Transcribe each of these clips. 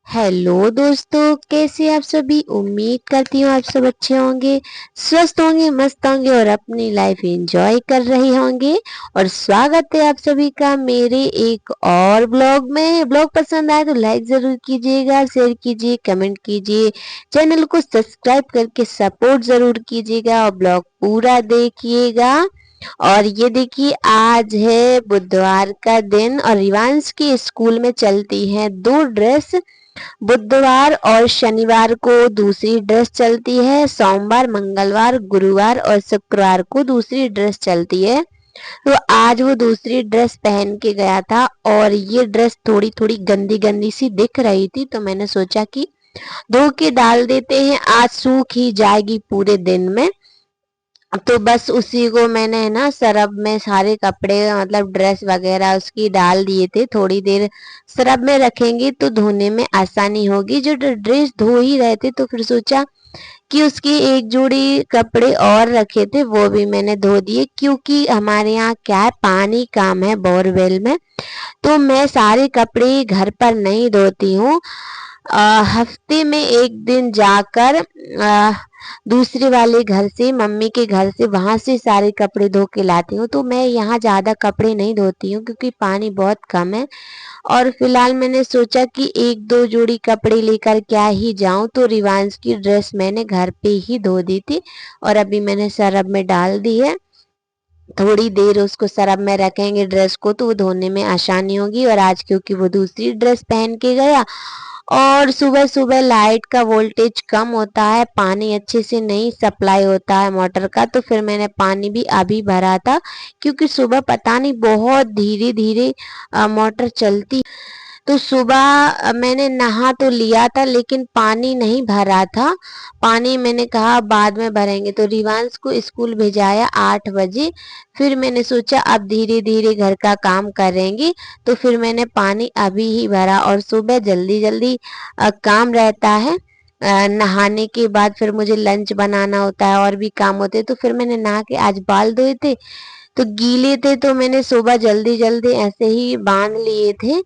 Hello दोस्तों, कैसे आप सभी। उम्मीद करती हूँ आप सब अच्छे होंगे, स्वस्थ होंगे, मस्त होंगे और अपनी लाइफ एंजॉय कर रहे होंगे। और स्वागत है आप सभी का मेरे एक और ब्लॉग में। ब्लॉग पसंद आए तो लाइक जरूर कीजिएगा, शेयर कीजिए, कमेंट कीजिए, चैनल को सब्सक्राइब करके सपोर्ट जरूर कीजिएगा और ब्लॉग पूरा देखिएगा। और ये देखिए, आज है बुधवार का दिन और रिवांश की स्कूल में चलती हैं दो ड्रेस। बुधवार और शनिवार को दूसरी ड्रेस चलती है, सोमवार, मंगलवार, गुरुवार और शुक्रवार को दूसरी ड्रेस चलती है। तो आज वो दूसरी ड्रेस पहन के गया था और ये ड्रेस थोड़ी थोड़ी गंदी गंदी सी दिख रही थी, तो मैंने सोचा कि धो के डाल देते हैं, आज सूख ही जाएगी पूरे दिन में। तो बस उसी को मैंने है ना सरफ में सारे कपड़े मतलब ड्रेस वगैरह उसकी डाल दिए थे। थोड़ी देर सरफ में रखेंगे तो धोने में आसानी होगी। जो ड्रेस धो ही रहे थे तो फिर सोचा कि उसकी एक जोड़ी कपड़े और रखे थे वो भी मैंने धो दिए, क्योंकि हमारे यहाँ क्या है, पानी कम है बोरवेल में। तो मैं सारे कपड़े घर पर नहीं धोती हूँ। हफ्ते में एक दिन जाकर दूसरे वाले घर से, मम्मी के घर से, वहां से सारे कपड़े धो के लाती हूँ। तो मैं यहाँ ज्यादा कपड़े नहीं धोती हूँ क्योंकि पानी बहुत कम है। और फिलहाल मैंने सोचा कि एक दो जोड़ी कपड़े लेकर क्या ही जाऊं, तो रिवांश की ड्रेस मैंने घर पे ही धो दी थी और अभी मैंने सरफ में डाल दी है। थोड़ी देर उसको सरफ में रखेंगे ड्रेस को तो वो धोने में आसानी होगी। और आज क्योंकि वो दूसरी ड्रेस पहन के गया और सुबह सुबह लाइट का वोल्टेज कम होता है, पानी अच्छे से नहीं सप्लाई होता है मोटर का, तो फिर मैंने पानी भी अभी भरा था क्योंकि सुबह पता नहीं बहुत धीरे धीरे मोटर चलती। तो सुबह मैंने नहा तो लिया था लेकिन पानी नहीं भरा था। पानी मैंने कहा बाद में भरेंगे, तो रिवांश को स्कूल भेजाया 8 बजे। फिर मैंने सोचा अब धीरे धीरे घर का काम करेंगे, तो फिर मैंने पानी अभी ही भरा। और सुबह जल्दी जल्दी काम रहता है। नहाने के बाद फिर मुझे लंच बनाना होता है और भी काम होते हैं, तो फिर मैंने नहा के आज बाल धोए थे तो गीले थे, तो मैंने सुबह जल्दी जल्दी ऐसे ही बांध लिए थे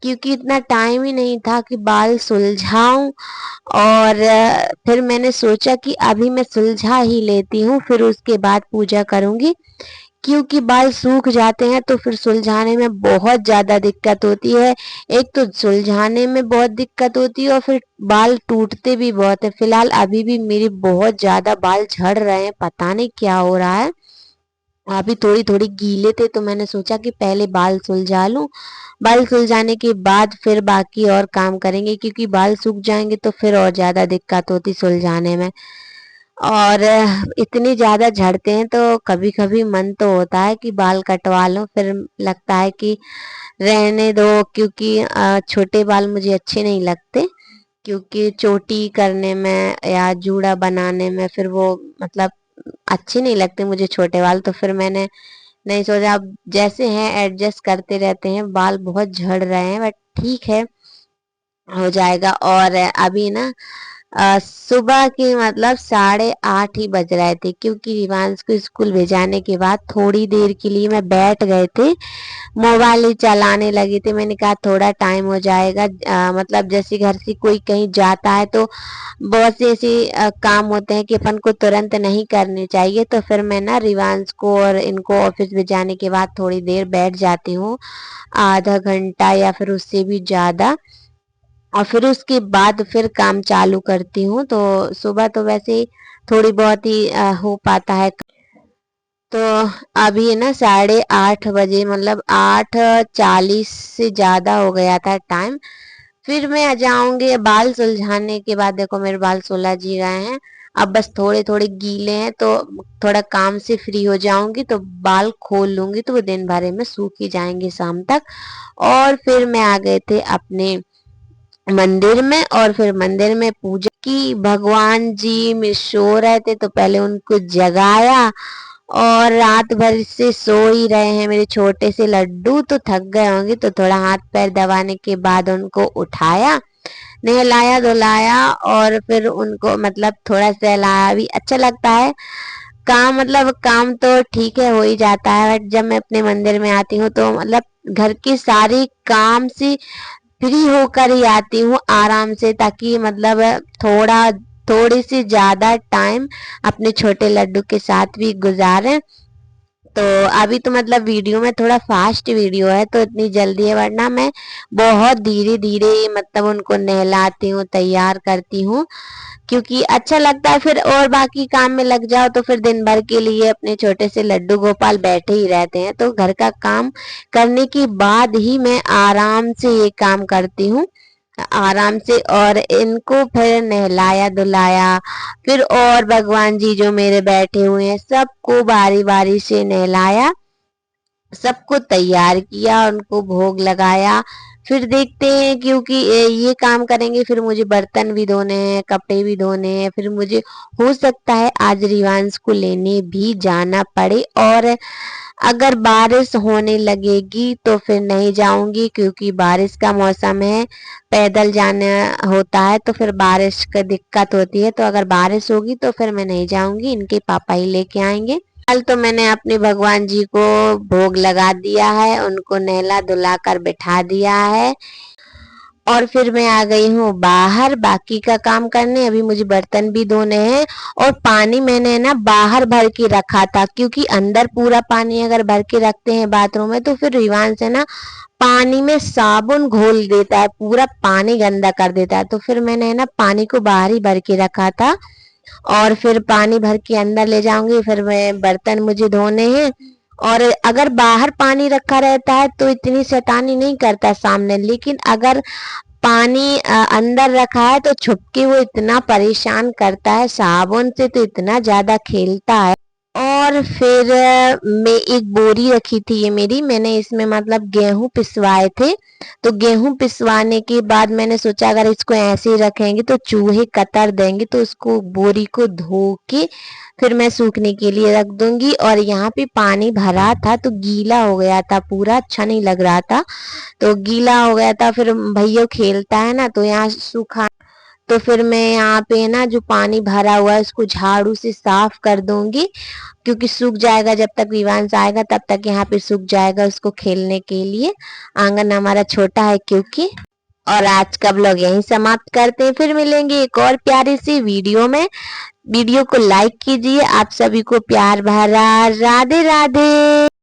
क्योंकि इतना टाइम ही नहीं था कि बाल सुलझाऊं। और फिर मैंने सोचा कि अभी मैं सुलझा ही लेती हूँ, फिर उसके बाद पूजा करूंगी। क्योंकि बाल सूख जाते हैं तो फिर सुलझाने में बहुत ज्यादा दिक्कत होती है। एक तो सुलझाने में बहुत दिक्कत होती है और फिर बाल टूटते भी बहुत है। फिलहाल अभी भी मेरे बहुत ज्यादा बाल झड़ रहे हैं, पता नहीं क्या हो रहा है। अभी थोड़ी थोड़ी गीले थे तो मैंने सोचा कि पहले बाल सुलझा लूं। बाल सुलझाने के बाद फिर बाकी और काम करेंगे, क्योंकि बाल सूख जाएंगे तो फिर और ज्यादा दिक्कत होती सुलझाने में। और इतनी ज्यादा झड़ते हैं तो कभी कभी मन तो होता है कि बाल कटवा लो, फिर लगता है कि रहने दो, क्योंकि छोटे बाल मुझे अच्छे नहीं लगते। क्योंकि चोटी करने में या जूड़ा बनाने में फिर वो मतलब अच्छे नहीं लगते मुझे छोटे बाल। तो फिर मैंने नहीं सोचा, अब जैसे हैं एडजस्ट करते रहते हैं। बाल बहुत झड़ रहे हैं बट ठीक है, हो जाएगा। और अभी ना सुबह के मतलब 8:30 ही बज रहे थे, क्योंकि रिवांश को स्कूल भेजाने के बाद थोड़ी देर के लिए मैं बैठ गए थे, मोबाइल ही चलाने लगे थे। मैंने कहा थोड़ा टाइम हो जाएगा, मतलब जैसे घर से कोई कहीं जाता है तो बहुत से ऐसे काम होते हैं कि अपन को तुरंत नहीं करने चाहिए। तो फिर मैं ना रिवांश को और इनको ऑफिस भेजाने के बाद थोड़ी देर बैठ जाती हूँ, आधा घंटा या फिर उससे भी ज्यादा। और फिर उसके बाद फिर काम चालू करती हूँ। तो सुबह तो वैसे ही थोड़ी बहुत ही हो पाता है। तो अभी है ना 8:30 बजे, मतलब 8:40 से ज्यादा हो गया था टाइम। फिर मैं आ जाऊंगी बाल सुलझाने के बाद। देखो मेरे बाल सुलझ ही गए हैं, अब बस थोड़े थोड़े गीले हैं, तो थोड़ा काम से फ्री हो जाऊंगी तो बाल खोल लूंगी, तो वो दिन भर में सूख ही जाएंगे शाम तक। और फिर मैं आ गए थे अपने मंदिर में और फिर मंदिर में पूजा की। भगवान जी में सो रहे थे तो पहले उनको जगाया, और रात भर से सो ही रहे हैं मेरे छोटे से लड्डू, तो थक गए होंगे, तो थोड़ा हाथ पैर दबाने के बाद उनको उठाया, नहलाया धुलाया और फिर उनको मतलब थोड़ा सहलाया भी। अच्छा लगता है काम, मतलब काम तो ठीक है हो ही जाता है, बट जब मैं अपने मंदिर में आती हूँ तो मतलब घर के सारे काम से फ्री होकर ही आती हूँ आराम से, ताकि मतलब थोड़ी सी ज्यादा टाइम अपने छोटे लड्डू के साथ भी गुजारें। तो अभी तो मतलब वीडियो में थोड़ा फास्ट वीडियो है तो इतनी जल्दी है, वरना मैं बहुत धीरे धीरे मतलब उनको नहलाती हूँ, तैयार करती हूँ, क्योंकि अच्छा लगता है। फिर और बाकी काम में लग जाओ तो फिर दिन भर के लिए अपने छोटे से लड्डू गोपाल बैठे ही रहते हैं। तो घर का काम करने के बाद ही मैं आराम से ये काम करती हूँ, आराम से। और इनको फिर नहलाया धुलाया, फिर और भगवान जी जो मेरे बैठे हुए हैं सबको बारी बारी से नहलाया, सबको तैयार किया, उनको भोग लगाया। फिर देखते हैं, क्योंकि ये काम करेंगे फिर मुझे बर्तन भी धोने हैं, कपड़े भी धोने हैं, फिर मुझे हो सकता है आज रिवांश को लेने भी जाना पड़े। और अगर बारिश होने लगेगी तो फिर नहीं जाऊंगी, क्योंकि बारिश का मौसम है, पैदल जाना होता है तो फिर बारिश का दिक्कत होती है। तो अगर बारिश होगी तो फिर मैं नहीं जाऊंगी, इनके पापा ही लेके आएंगे। कल तो मैंने अपने भगवान जी को भोग लगा दिया है, उनको नहला धुला कर बिठा दिया है, और फिर मैं आ गई हूँ बाहर बाकी का काम करने। अभी मुझे बर्तन भी धोने हैं, और पानी मैंने ना बाहर भर के रखा था, क्योंकि अंदर पूरा पानी अगर भर के रखते हैं बाथरूम में तो फिर रिवान से ना पानी में साबुन घोल देता है, पूरा पानी गंदा कर देता है। तो फिर मैंने ना पानी को बाहर ही भर के रखा था, और फिर पानी भर के अंदर ले जाऊंगी। फिर मैं बर्तन मुझे धोने हैं, और अगर बाहर पानी रखा रहता है तो इतनी शैतानी नहीं करता सामने, लेकिन अगर पानी अंदर रखा है तो छुपके वो इतना परेशान करता है, साबुन से तो इतना ज्यादा खेलता है। और फिर मैं एक बोरी रखी थी ये मेरी, मैंने इसमें मतलब गेहूं पिसवाए थे। तो गेहूं पिसवाने के बाद मैंने सोचा अगर इसको ऐसे ही रखेंगे तो चूहे कतर देंगे, तो उसको बोरी को धो के फिर मैं सूखने के लिए रख दूंगी। और यहाँ पे पानी भरा था तो गीला हो गया था पूरा, अच्छा नहीं लग रहा था, तो गीला हो गया था। फिर भैया खेलता है ना तो यहाँ सूखा, तो फिर मैं यहाँ पे ना जो पानी भरा हुआ है उसको झाड़ू से साफ कर दूंगी, क्योंकि सूख जाएगा, जब तक विवांश आएगा तब तक यहाँ पे सूख जाएगा उसको खेलने के लिए। आंगन हमारा छोटा है क्योंकि। और आज का ब्लॉग यहीं समाप्त करते हैं, फिर मिलेंगे एक और प्यारी सी वीडियो में। वीडियो को लाइक कीजिए, आप सभी को प्यार भरा राधे राधे।